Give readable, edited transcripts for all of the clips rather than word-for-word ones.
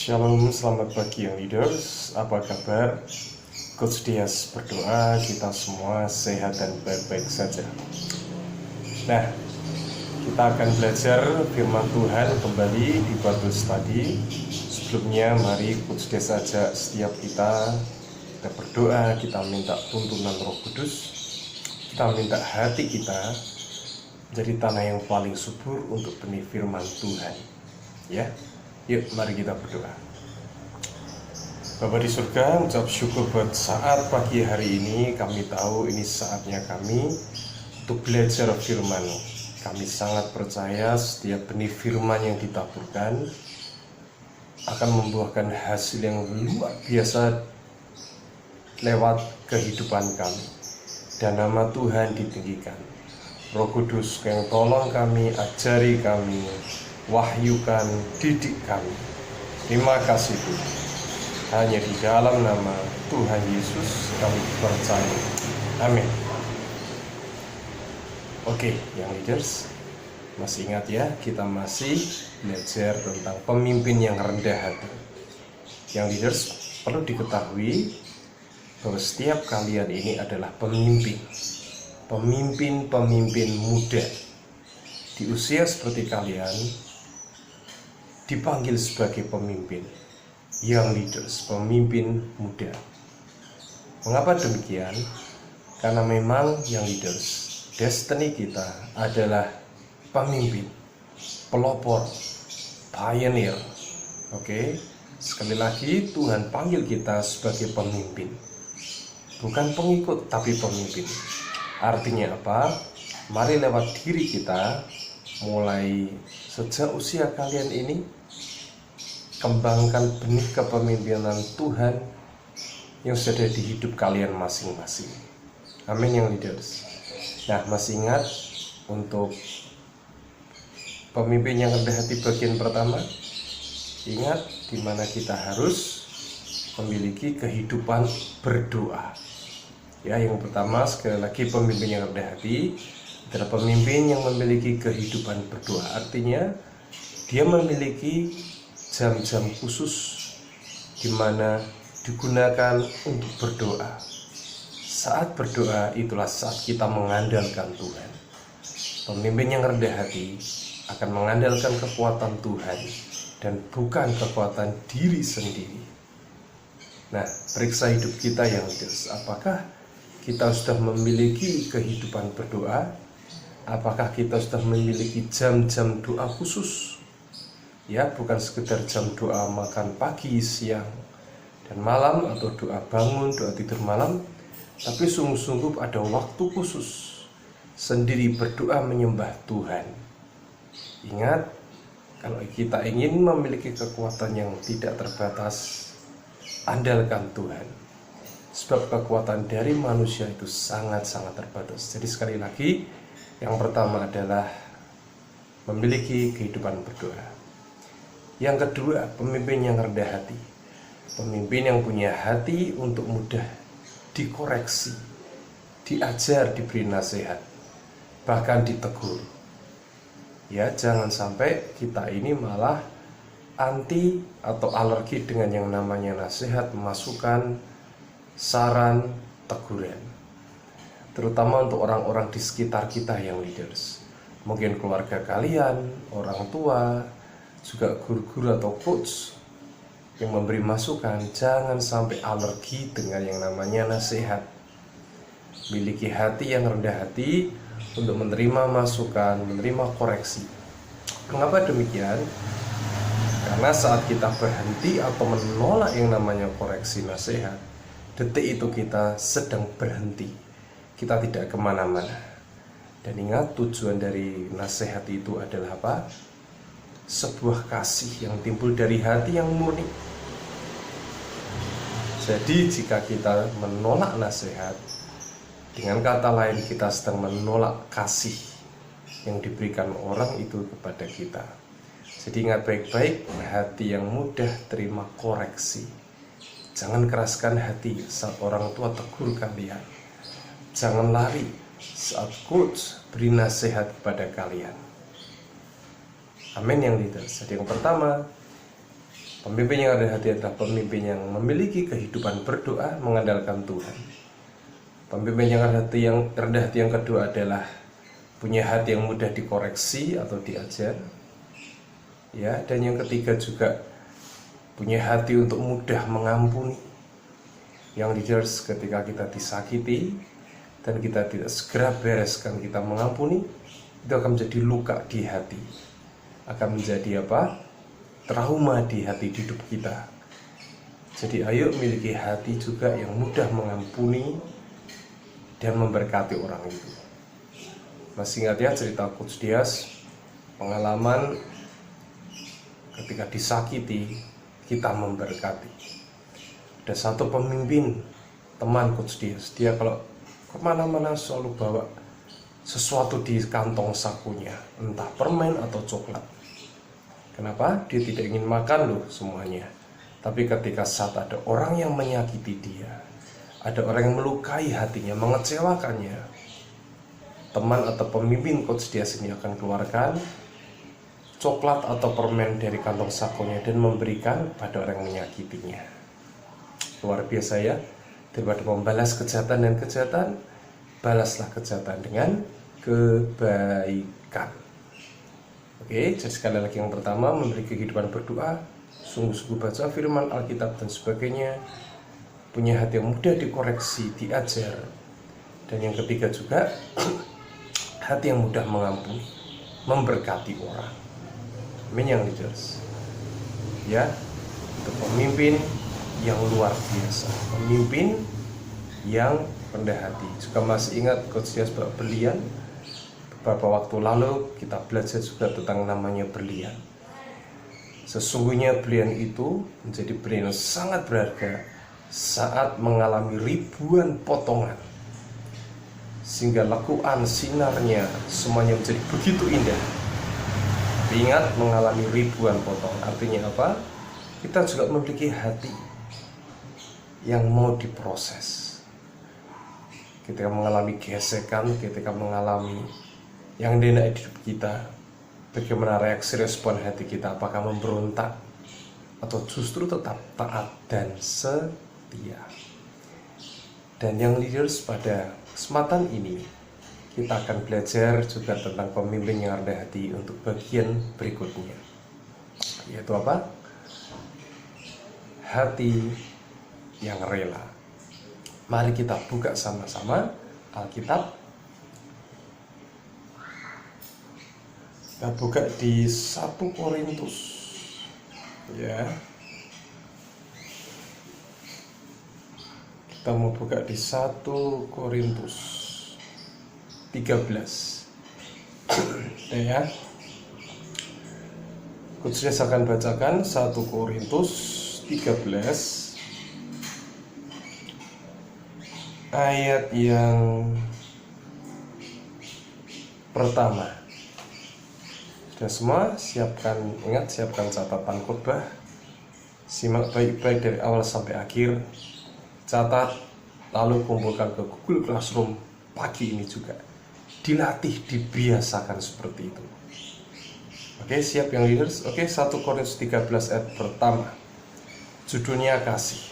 Shalom, selamat pagi yang leaders. Apa kabar? Coach Dias berdoa kita semua sehat dan baik-baik saja. Nah, kita akan belajar firman Tuhan kembali di Bible Study. Sebelumnya mari Coach Dias ajak setiap kita berdoa, kita minta tuntunan Roh Kudus, kita minta hati kita menjadi tanah yang paling subur untuk benih firman Tuhan. Ya. Yuk, mari kita berdoa. Bapa di surga, ucap syukur buat saat pagi hari ini. Kami tahu ini saatnya kami untuk belajar firman. Kami sangat percaya setiap benih firman yang ditaburkan akan membuahkan hasil yang luar biasa lewat kehidupan kami. Dan nama Tuhan ditinggikan. Roh Kudus yang tolong kami, ajari kami, wahyukan, didik kami. Terima kasih Tuhan. Hanya di dalam nama Tuhan Yesus kami percaya. Amin. Oke, yang leaders, masih ingat ya, kita masih belajar tentang pemimpin yang rendah hati. Yang leaders, perlu diketahui bahwa setiap kalian ini adalah pemimpin. Pemimpin muda. Di usia seperti kalian, dipanggil sebagai pemimpin, young leaders, pemimpin muda. Mengapa demikian? Karena memang young leaders, destiny kita adalah pemimpin, pelopor, pioneer. Oke, sekali lagi Tuhan panggil kita sebagai pemimpin, bukan pengikut tapi pemimpin. Artinya apa? Mari lewat diri kita, mulai sejak usia kalian ini, kembangkan benih kepemimpinan Tuhan yang sudah di hidup kalian masing-masing. Amin yang leaders. Nah, masih ingat untuk pemimpin yang rendah hati bagian pertama? Ingat di mana kita harus memiliki kehidupan berdoa. Ya, yang pertama sekali lagi pemimpin yang rendah hati adalah pemimpin yang memiliki kehidupan berdoa. Artinya dia memiliki jam-jam khusus di mana digunakan untuk berdoa. Saat berdoa itulah saat kita mengandalkan Tuhan. Pemimpin yang rendah hati akan mengandalkan kekuatan Tuhan dan bukan kekuatan diri sendiri. Nah, periksa hidup kita yang leaders. Apakah kita sudah memiliki kehidupan berdoa? Apakah kita sudah memiliki jam-jam doa khusus? Ya, bukan sekedar jam doa makan pagi, siang, dan malam, atau doa bangun, doa tidur malam, tapi sungguh-sungguh ada waktu khusus sendiri berdoa menyembah Tuhan. Ingat, kalau kita ingin memiliki kekuatan yang tidak terbatas, andalkan Tuhan. Sebab kekuatan dari manusia itu sangat-sangat terbatas. Jadi sekali lagi, yang pertama adalah memiliki kehidupan berdoa. Yang kedua, pemimpin yang rendah hati. Pemimpin yang punya hati untuk mudah dikoreksi, diajar, diberi nasihat, bahkan ditegur. Ya, jangan sampai kita ini malah anti atau alergi dengan yang namanya nasihat, masukan, saran, teguran. Terutama untuk orang-orang di sekitar kita yang leaders. Mungkin keluarga kalian, orang tua, juga guru-guru atau coach yang memberi masukan. Jangan sampai alergi dengan yang namanya nasihat. Miliki hati yang rendah hati untuk menerima masukan, menerima koreksi. Mengapa demikian? Karena saat kita berhenti atau menolak yang namanya koreksi nasihat, detik itu kita sedang berhenti. Kita tidak kemana-mana. Dan ingat, tujuan dari nasihat itu adalah apa? Sebuah kasih yang timbul dari hati yang murni. Jadi jika kita menolak nasihat, dengan kata lain kita sedang menolak kasih yang diberikan orang itu kepada kita. Jadi ingat baik-baik, hati yang mudah terima koreksi. Jangan keraskan hati saat orang tua tegur kalian. Jangan lari saat coach beri nasihat kepada kalian. Amin yang leaders. Jadi yang pertama, Pemimpin yang rendah hati adalah pemimpin yang memiliki kehidupan berdoa mengandalkan Tuhan. Pemimpin yang rendah hati yang kedua adalah punya hati yang mudah dikoreksi atau diajar. Ya, dan yang ketiga juga punya hati untuk mudah mengampuni. Yang leaders, ketika kita disakiti dan kita tidak segera bereskan, kita mengampuni, itu akan menjadi luka di hati, akan menjadi trauma di hati hidup kita. Jadi ayo miliki hati juga yang mudah mengampuni dan memberkati orang itu. Masih ingat ya cerita Coach Dias, pengalaman ketika disakiti kita memberkati. Ada satu pemimpin, teman Coach Dias, dia kalau kemana-mana selalu bawa sesuatu di kantong sakunya, entah permen atau coklat. Kenapa? Dia tidak ingin makan loh semuanya. Tapi ketika saat ada orang yang menyakiti dia, ada orang yang melukai hatinya, mengecewakannya, teman atau pemimpin Coach Dias ini akan keluarkan coklat atau permen dari kantong sakunya dan memberikan pada orang yang menyakitinya. Luar biasa ya. Daripada membalas kejahatan dan kejahatan, balaslah kejahatan dengan kebaikan. Oke, jadi sekali lagi yang pertama, memiliki kehidupan berdoa, sungguh-sungguh baca firman Alkitab dan sebagainya, punya hati yang mudah dikoreksi, diajar. Dan yang ketiga juga hati yang mudah mengampuni, memberkati orang. Amin yang leaders. Ya, untuk pemimpin yang luar biasa, pemimpin yang rendah hati. Juga masih ingat Coach Dias berlian? Beberapa waktu lalu kita belajar juga tentang namanya berlian. Sesungguhnya berlian itu menjadi berlian yang sangat berharga saat mengalami ribuan potongan, sehingga lekuan sinarnya semuanya menjadi begitu indah. Ingat, mengalami ribuan potongan artinya apa? Kita juga memiliki hati yang mau diproses. Ketika mengalami gesekan, ketika mengalami yang tidak di hidup kita, bagaimana reaksi respon hati kita? Apakah memberontak atau justru tetap taat dan setia? Dan yang leaders, pada kesempatan ini kita akan belajar juga tentang pemimpin yang rendah hati untuk bagian berikutnya, yaitu apa? Hati yang rela. Mari kita buka sama-sama Alkitab. Kita buka di 1 Korintus, ya. Kita mau buka di 1 Korintus 13. Ya. Khususnya saya akan bacakan 1 Korintus 13 ayat yang pertama. Sudah semua siapkan, ingat, siapkan catatan khotbah, simak baik-baik dari awal sampai akhir, catat, lalu kumpulkan ke Google Classroom pagi ini juga. Dilatih, dibiasakan seperti itu. Oke, siap yang leaders? Oke, 1 Korintus 13 ayat pertama. Judulnya kasih.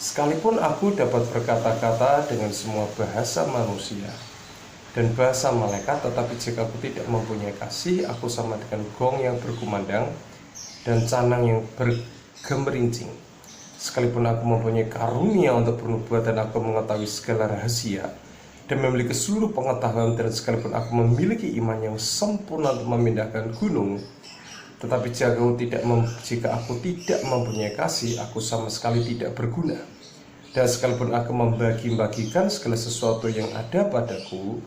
Sekalipun aku dapat berkata-kata dengan semua bahasa manusia dan bahasa malaikat, tetapi jika aku tidak mempunyai kasih, aku sama dengan gong yang berkumandang dan canang yang bergemerincing. Sekalipun aku mempunyai karunia untuk bernubuat dan aku mengetahui segala rahasia dan memiliki seluruh pengetahuan, dan sekalipun aku memiliki iman yang sempurna untuk memindahkan gunung, tetapi jika aku tidak mempunyai kasih, aku sama sekali tidak berguna. Dan sekalipun aku membagi-bagikan segala sesuatu yang ada padaku,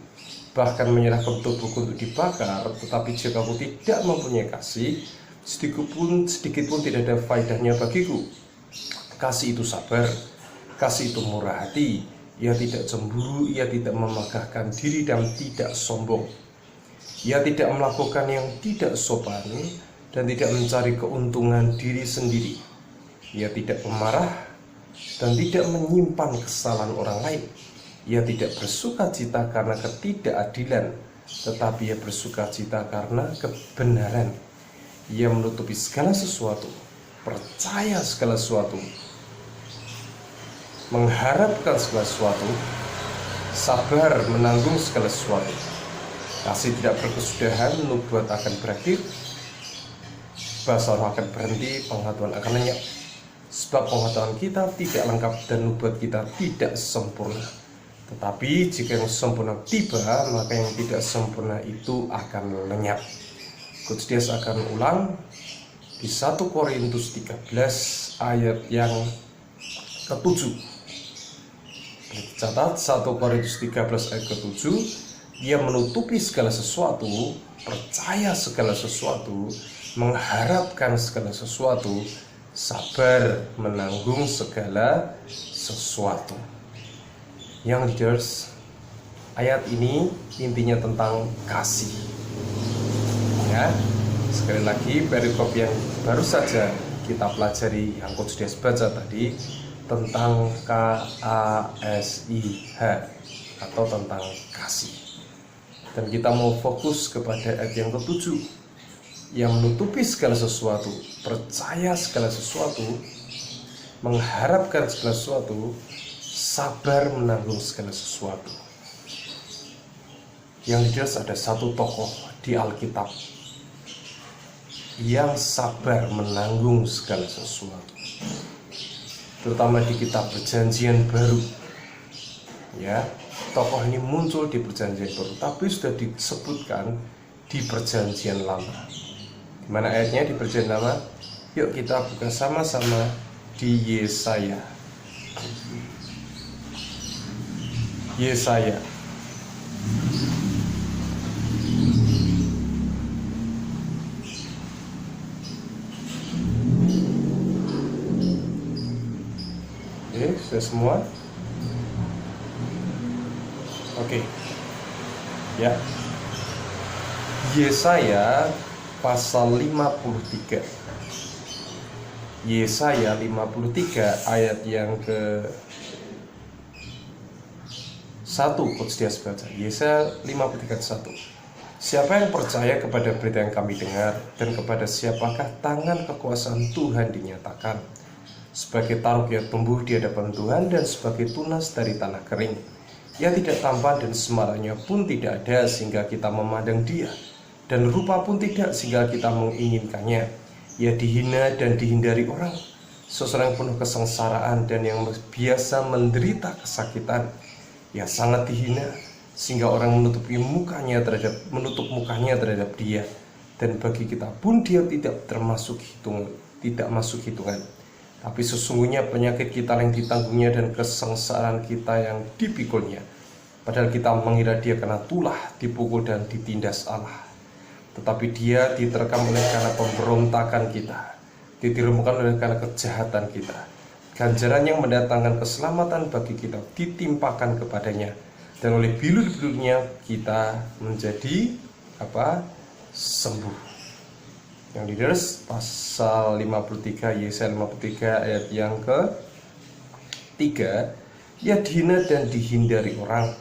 bahkan menyerahkan tubuhku untuk dibakar, tetapi jika aku tidak mempunyai kasih, sedikit pun tidak ada faedahnya bagiku. Kasih itu sabar, kasih itu murah hati, ia tidak cemburu, ia tidak memegahkan diri dan tidak sombong. Ia tidak melakukan yang tidak sopan dan tidak mencari keuntungan diri sendiri. Ia tidak pemarah dan tidak menyimpan kesalahan orang lain. Ia tidak bersukacita karena ketidakadilan, tetapi ia bersukacita karena kebenaran. ia menutupi segala sesuatu, percaya segala sesuatu, mengharapkan segala sesuatu, sabar menanggung segala sesuatu. Kasih tidak berkesudahan, nubuat akan berakhir, bahasa roh akan berhenti, pengetahuan akan lenyap. Sebab pengetahuan kita tidak lengkap dan nubuat kita tidak sempurna. Tetapi jika yang sempurna tiba, maka yang tidak sempurna itu akan lenyap. Coach Dias akan ulang di 1 Korintus 13 ayat yang ke-7. Catat 1 Korintus 13 ayat ke-7. Dia menutupi segala sesuatu, percaya segala sesuatu, mengharapkan segala sesuatu, sabar menanggung segala sesuatu. Young leaders, ayat ini intinya tentang kasih. Ya, sekali lagi perikop yang baru saja kita pelajari yang Coach Dias baca tadi tentang KASIH atau tentang kasih. Dan kita mau fokus kepada ayat yang ke-7 yang menutupi segala sesuatu, percaya segala sesuatu, mengharapkan segala sesuatu, sabar menanggung segala sesuatu. Yang jelas ada satu tokoh di Alkitab yang sabar menanggung segala sesuatu, terutama di kitab Perjanjian Baru. Ya, tokoh ini muncul di Perjanjian Baru, tapi sudah disebutkan di Perjanjian Lama. Di mana ayatnya di Perjanjian Lama? Yuk kita buka sama-sama di Yesaya. Yesaya. Oke, sudah semua? Oke. Ya. Yesaya pasal 53. Yesaya 53 ayat yang ke 1. Coach Dias baca Yesaya 53:1. Siapa yang percaya kepada berita yang kami dengar, dan kepada siapakah tangan kekuasaan Tuhan dinyatakan? Sebagai taruk yang tumbuh di hadapan Tuhan, dan sebagai tunas dari tanah kering. Ia tidak tampan dan semarangnya pun tidak ada sehingga kita memandang dia, dan rupa pun tidak sehingga kita menginginkannya. Ia dihina dan dihindari orang, seseorang penuh kesengsaraan dan yang biasa menderita kesakitan. Ia sangat dihina sehingga orang menutup mukanya terhadap dia, dan bagi kita pun dia tidak masuk hitungan. Tapi sesungguhnya penyakit kita yang ditanggungnya dan kesengsaraan kita yang dipikulnya. Padahal kita mengira dia kena tulah, dipukul dan ditindas Allah. Tetapi dia diterkam oleh karena pemberontakan kita, ditirukan oleh karena kejahatan kita. Ganjaran yang mendatangkan keselamatan bagi kita ditimpakan kepadanya, dan oleh bilur-bilurnya kita menjadi sembuh. Yang leaders, pasal 53, Yesaya 53 ayat yang ke-3. Ia dihina dan dihindari orang,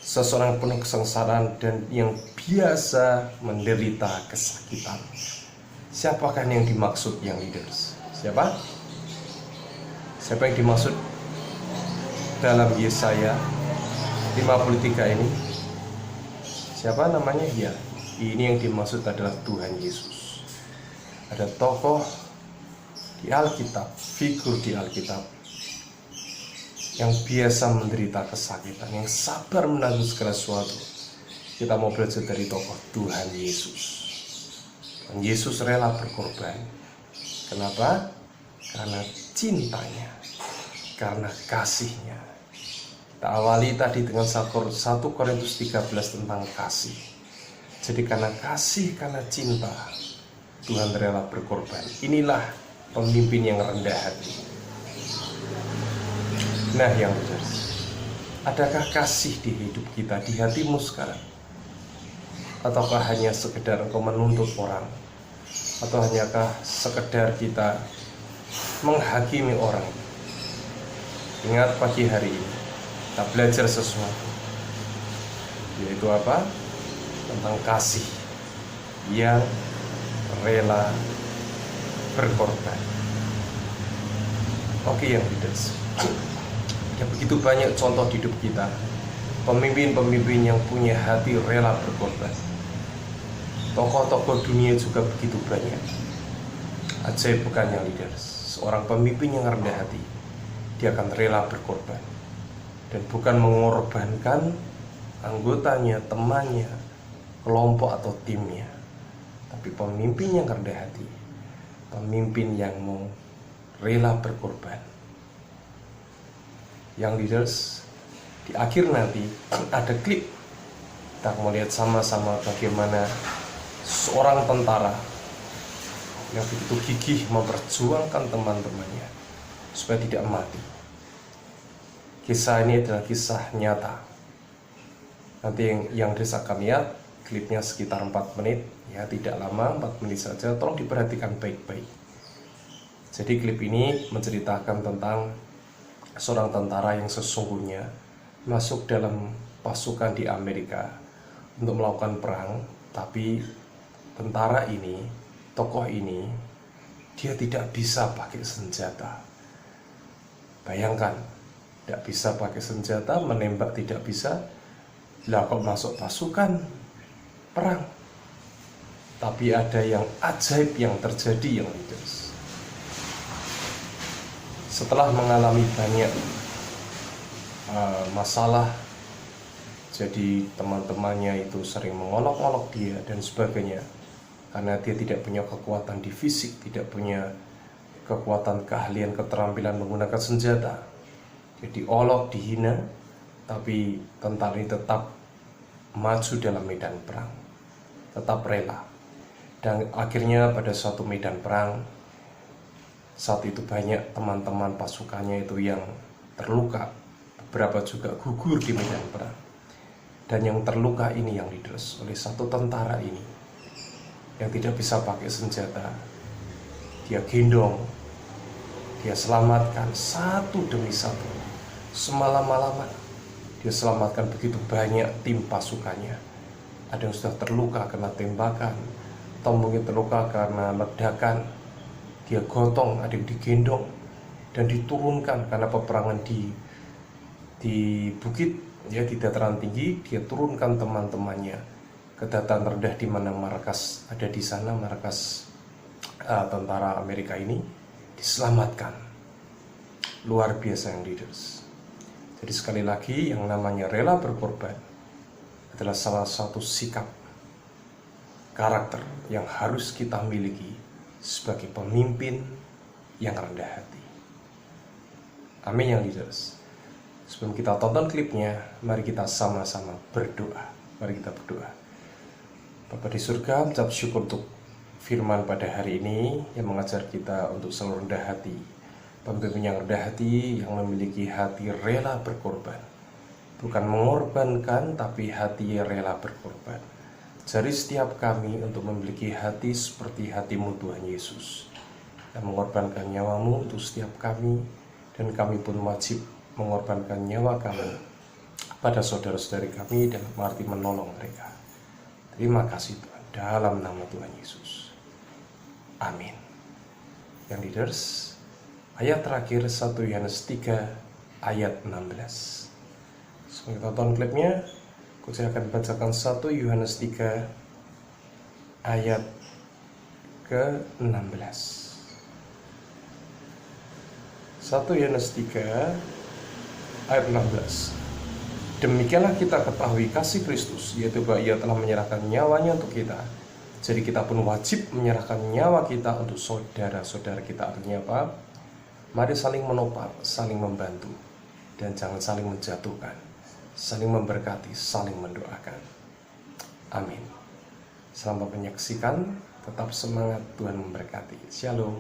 seseorang penuh kesengsaraan dan yang biasa menderita kesakitan. Siapakah yang dimaksud yang leaders? Siapa yang dimaksud dalam Yesaya 53 ini? Siapa namanya? Ya, ini yang dimaksud adalah Tuhan Yesus. Ada tokoh di Alkitab, figur di Alkitab yang biasa menderita kesakitan, yang sabar menanggung segala sesuatu. Kita mau belajar dari tokoh Tuhan Yesus. Dan Yesus rela berkorban. Kenapa? Karena cintanya, karena kasihnya. Kita awali tadi dengan 1 Korintus 13 tentang kasih. Jadi karena kasih, karena cinta, Tuhan rela berkorban. Inilah pemimpin yang rendah hati. Nah, yang benar, adakah kasih di hidup kita, di hatimu sekarang? Ataukah hanya sekedar engkau menuntut orang? Atau hanyakah sekedar kita menghakimi orang? Ingat, pagi hari ini kita belajar sesuatu, yaitu apa? Tentang kasih yang rela berkorban. Oke yang leaders, ya begitu banyak contoh di hidup kita, pemimpin-pemimpin yang punya hati rela berkorban. Tokoh-tokoh dunia juga begitu banyak. Ajaib bukan yang leaders, seorang pemimpin yang rendah hati, dia akan rela berkorban. Dan bukan mengorbankan anggotanya, temannya, kelompok atau timnya, tapi pemimpin yang rendah hati, pemimpin yang mau rela berkorban. Yang leaders, di akhir nanti ada klip, kita mau lihat sama-sama bagaimana seorang tentara yang begitu gigih memperjuangkan teman-temannya supaya tidak mati. Kisah ini adalah kisah nyata. Nanti yang akan lihat klipnya sekitar 4 menit, ya tidak lama, 4 menit saja. Tolong diperhatikan baik-baik. Jadi klip ini menceritakan tentang seorang tentara yang sesungguhnya masuk dalam pasukan di Amerika untuk melakukan perang, tapi tentara ini, tokoh ini, dia tidak bisa pakai senjata. Bayangkan, tidak bisa pakai senjata, menembak tidak bisa. Lah kok masuk pasukan perang? Tapi ada yang ajaib yang terjadi yang leaders. Setelah mengalami banyak masalah, jadi teman-temannya itu sering mengolok-olok dia dan sebagainya, karena dia tidak punya kekuatan di fisik, tidak punya kekuatan, keahlian, keterampilan menggunakan senjata. Jadi olok, dihina, tapi tentara ini tetap maju dalam medan perang, tetap rela. Dan akhirnya pada suatu medan perang, saat itu banyak teman-teman pasukannya itu yang terluka, beberapa juga gugur di medan perang. Dan yang terluka ini yang leaders oleh satu tentara ini yang tidak bisa pakai senjata, dia gendong, dia selamatkan satu demi satu. Semalam-malaman dia selamatkan begitu banyak tim pasukannya. Ada yang sudah terluka karena tembakan, atau mungkin terluka karena ledakan. Dia gotong, ada yang digendong dan diturunkan karena peperangan di bukit, ya, di dataran tinggi. Dia turunkan teman-temannya ke dataran rendah di mana markas ada di sana, markas tentara Amerika ini diselamatkan. Luar biasa yang leaders. Jadi sekali lagi, yang namanya rela berkorban adalah salah satu sikap karakter yang harus kita miliki sebagai pemimpin yang rendah hati. Amin yang leaders. Sebelum kita tonton klipnya, mari kita sama-sama berdoa. Mari kita berdoa. Bapa di surga, mengucap syukur untuk firman pada hari ini yang mengajar kita untuk selalu rendah hati. Pemimpin yang rendah hati, yang memiliki hati rela berkorban. Bukan mengorbankan, tapi hati rela berkorban. Jari setiap kami untuk memiliki hati seperti hatimu Tuhan Yesus, yang mengorbankan nyawamu untuk setiap kami, dan kami pun wajib mengorbankan nyawa kami pada saudara-saudari kami dalam arti menolong mereka. Terima kasih Tuhan, dalam nama Tuhan Yesus. Amin. Yang leaders, ayat terakhir 1 Yohanes 3 ayat 16. Sebelum kita tonton klipnya, saya akan bacakan 1 Yohanes 3 ayat ke-16. 1 Yohanes 3 ayat 16. Demikianlah kita ketahui kasih Kristus, yaitu bahwa Ia telah menyerahkan nyawanya untuk kita. Jadi kita pun wajib menyerahkan nyawa kita untuk saudara-saudara kita. Artinya apa? Mari saling menopang, saling membantu, dan jangan saling menjatuhkan, saling memberkati, saling mendoakan. Amin. Selamat menyaksikan, tetap semangat, Tuhan memberkati. Shalom.